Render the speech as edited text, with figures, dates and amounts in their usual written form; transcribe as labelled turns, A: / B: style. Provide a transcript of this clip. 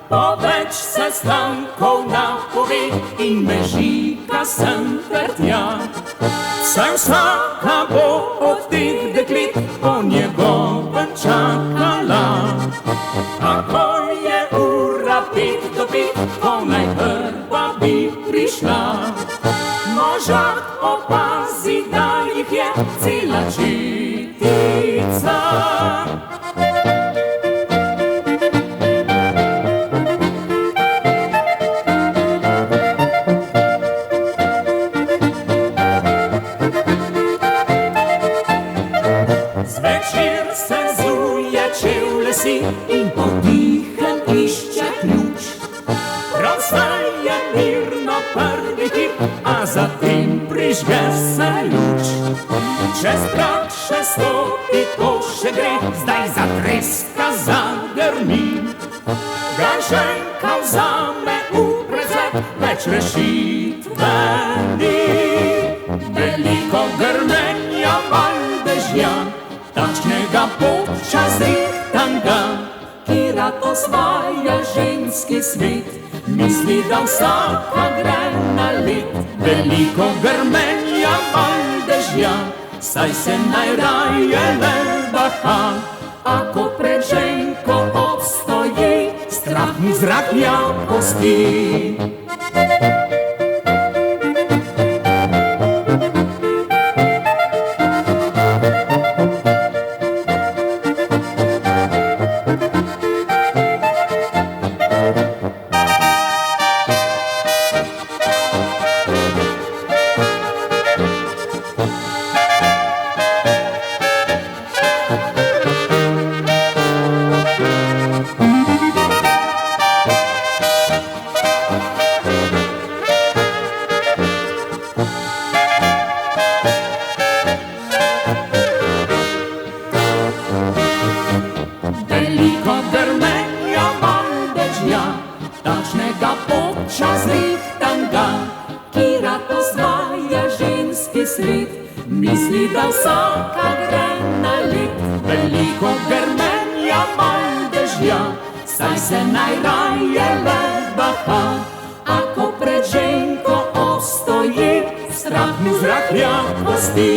A: Poveč sestankov napove in mežika sem vrtja. Saj vsaka bo od teh deklet po njegovem čakala. Ako je ura 5:05, ko najprva bi prišla. Možak opazi, da jih je cela četica. Zvečer se zuje čevlje si in potihem išče ključ. Prav staje mirno prvi hip, a zatem prižge se luč. Čez prag še stopi, to še gre, zdaj zatreska, zagrmi. Ganšenka vzame v prezlet, več rešitve ni. Veliko grmenja, val dežja, takšnega počas rihtanga, ki rad osvaja ženski svet, misli, da vsaka gre na led. Veliko grmenja, val dežja, saj se najraje le baha. Ako pred ženko obstoji, strah mu zrahlja kosti. Veliko grmenja, val dežja, takšnega počas rihtanga, ki rad osvaja ženski svet, misli, da vsaka gre na led. Veliko grmenja, val dežja, saj se najraje le baha. Ako pred ženko obstoji, strah mu zrahlja kosti.